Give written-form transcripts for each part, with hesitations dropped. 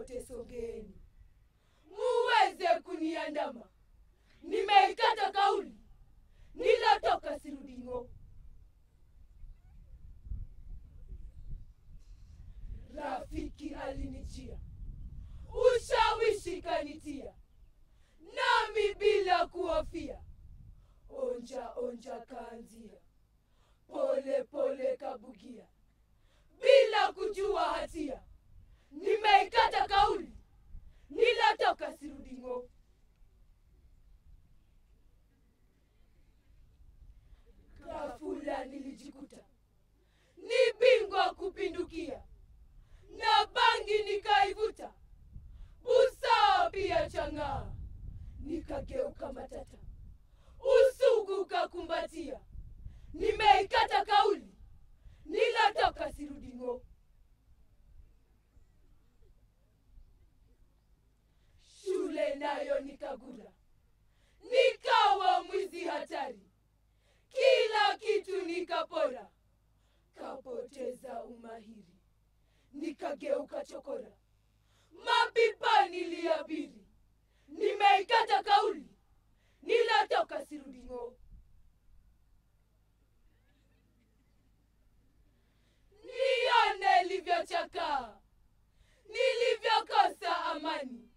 Wote sogeni, muweze kuniandama. Nimeikata kauli, nilotoka sirudi ng'o. Rafiki alinijia, ushawishi kanitia, nami bila kuhofia. Onja onja kaanzia, pole pole kabugia, bila kujua hatia. Nimeikata kauli, nilotoka sirudi ng'o. Ghafula nilijikuta ni bingwa kupindukia, na bangi nikaivuta, busaa pia chang'aa. Nikageuka matata, usugu kakumbatia. Nimeikata kauli, nilotoka sirudi ng'o. Shule nayo nikagura, nikawa mwizi hatari. Kila kitu nikapora, kapoteza umahiri. Nikageuka chokora, mapipa niliabiri. Nimeikata kauli, nilotoka sirudi ng'o. Nione livyochakaa, nilivyokosa amani.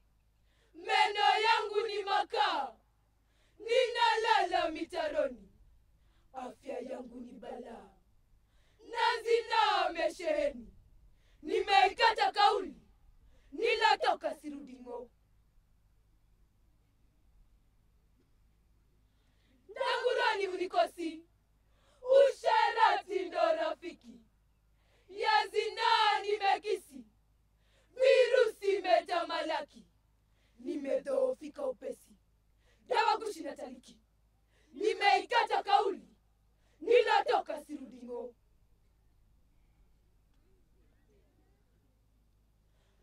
Meno yangu ni makaa, ninalala mitaroni. Afya yangu ni balaa, na zinaa mesheheni. Nimeikata kauli, nilotoka sirudi ng'o. Ndangurani unikosi, usherati ndo rafiki. Ya zinaa nimekisi, virusi metamalaki. Nimedhoofika upesi, dawa kushinda taliki. Nimeikata kauli, nilotoka sirudi ng'o.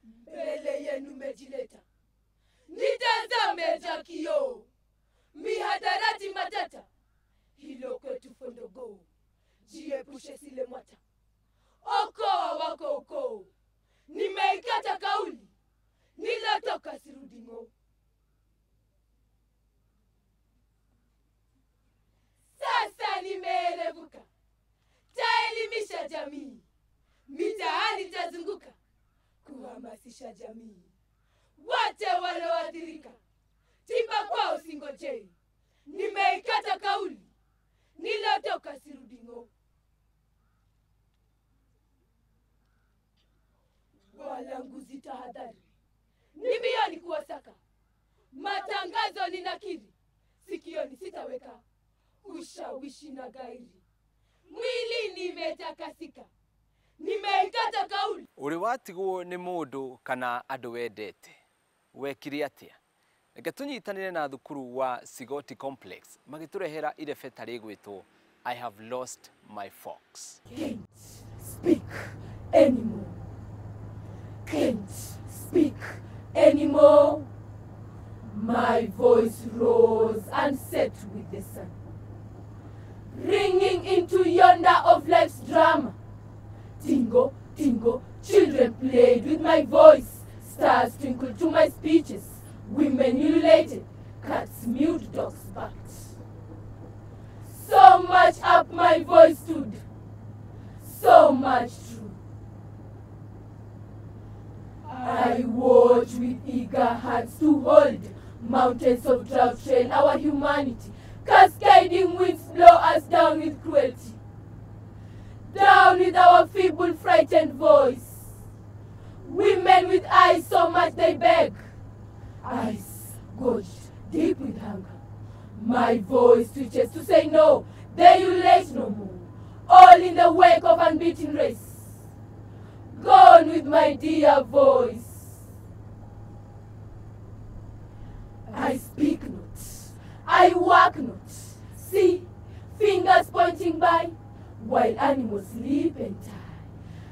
Mbele yenu mejileta, nitazame jakio. Mihadarati matata, hilo kwetu fondogo. Jiepushe sile mwata, okoa wako ukoo. Nimeikata kauli, nilotoka sirudi ng'o. Sasa nimeerevuka, taelimisha jamii. Mitaani tazunguka, kuhamasisha jamii. Wote walioathirika, tiba kwao singojei. Nimeikata kauli, nilotoka sirudi ng'o. Walanguzi tahadhari, nibioni kuwasaka. Matangazo ninakiri, sikioni sitaweka. Ushawishi na gairi, mwili nimetakasika. Nimeikata kauli. Uri watigwo ni mundu kana andu wendete, wekire atia? Reke tunyitanire na thukuru wa Sigoti Complex magiturehera irebeta rigwitwo I have lost my fox. Can't speak anymore. Can't speak anymore. My voice rose and set with the sun, ringing into yonder of life's drama. Tingo, tingo, children played with my voice. Stars twinkled to my speeches. Women ululated, cats mewed, dogs barked. So much up my voice stood, so much true. I watch with eager hearts to hold mountains of drought trail our humanity. Cascading winds blow us down with cruelty, down with our feeble, frightened voice. Women with eyes so much they beg, eyes gorged deep with hunger. My voice twitches to say no, they ululate no more, all in the wake of unbeaten race. Gone with my dear voice. I speak not, I work not. See, fingers pointing by, while animals sleep and die.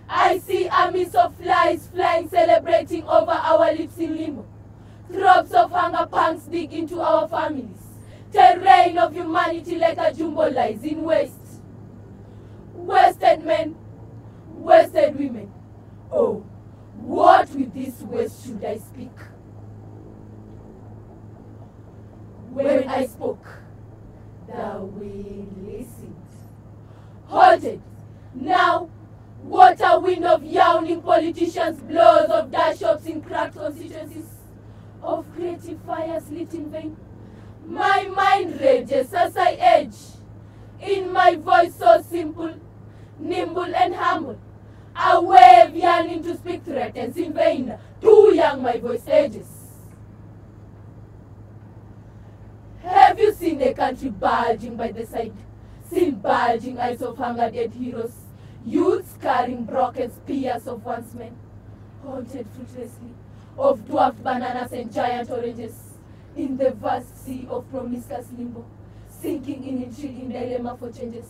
I see armies of flies flying, celebrating over our lips in limbo. Throbs of hunger pangs dig into our families. Terrain of humanity like a jumbo lies in waste. Wasted men, wasted women. Oh, what with this waste should should I speak? When I spoke, the wind listened. Halted. Now, what a wind of yawning politicians blows, of dash ups in cracked constituencies, of creative fires lit in vain. My mind rages as I edge, in my voice so simple, nimble and humble. A wave yearning to speak threatens in vain. Too young my voice ages. Have you seen a country bulging by the side? Seen bulging eyes of hunger-dead heroes? Youths carrying broken spears of once men? Haunted fruitlessly of dwarfed bananas and giant oranges? In the vast sea of promiscuous limbo, sinking in intriguing dilemma for changes,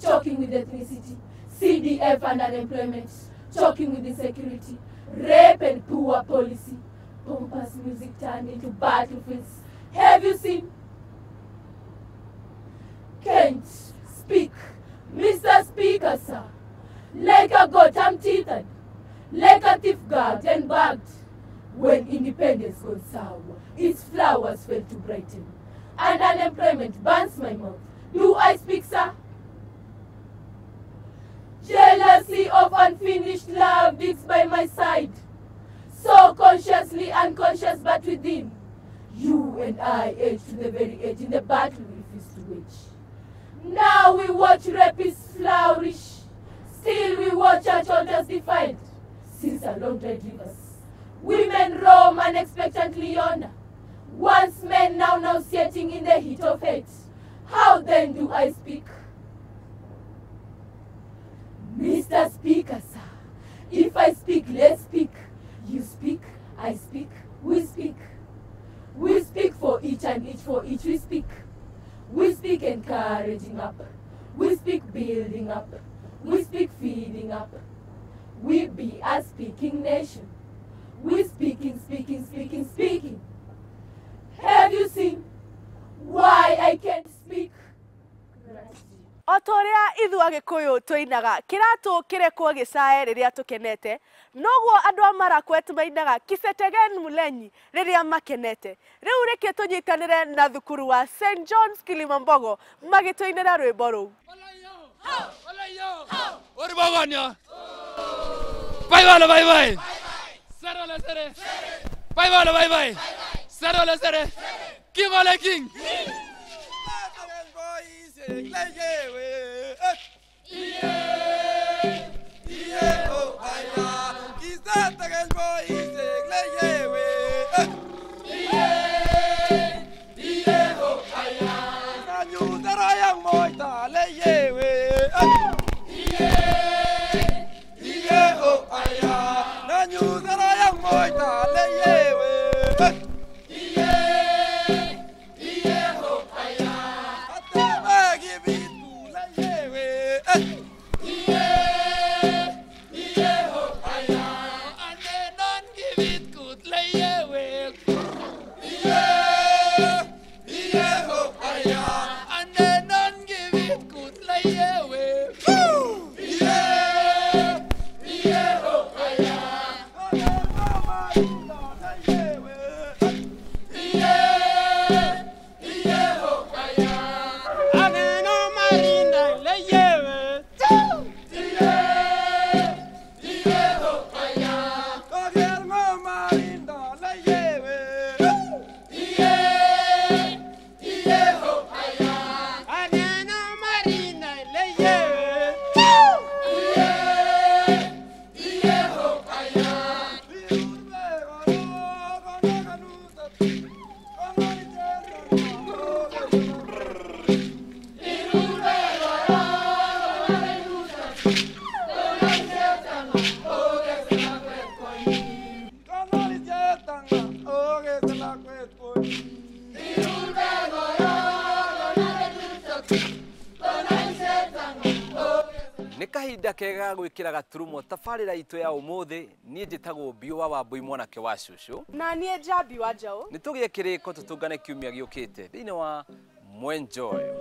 choking with ethnicity, CDF and unemployment, choking with insecurity, rape and poor policy, pompous music turned into battlefields. Have you seen? Can't speak, Mr. Speaker, sir. Like a goat I'm teethed, like a thief gagged and bagged. When independence goes sour, its flowers fail to brighten, and unemployment burns my mouth. Do I speak, sir? Jealousy of unfinished love digs by my side, so consciously unconscious but within. You and I edge to the very edge in the battle we refuse to wage. Now we watch rapists flourish, still we watch church altars defiled. Since our long dried rivers, women roam unexpectedly yonder. Once men now nauseating in the heat of hate. How then do I speak? Mr. Speaker, sir, if I speak, let's speak. You speak, I speak, we speak. We speak for each and each for each we speak. We speak encouraging up. We speak building up. We speak feeding up. We be a speaking nation. We speaking. Have you seen why I can't speak? Otoria ithu agikuyu tuinaga kiratu kirekwo gicae riria tukenete noguo andu amarakwet mainaga kisetegen mulenyi riria makenete riu reke tunyitanire na thukuru wa St John's Kilimambogo magituinira rwimbo ru Ori bagonya bye bye Sarole sere bye bye Sarole sere King ole king Kahinda kega gwikira gaturumo tafarira itu ya umuthi nie njitagwo Biwa wa Mbui mwanake wa Shushu na nie Jabi wa Njau nitugie kiriko tutungane kiumia giukite thiini wa MWINJOYO.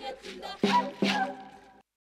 get in the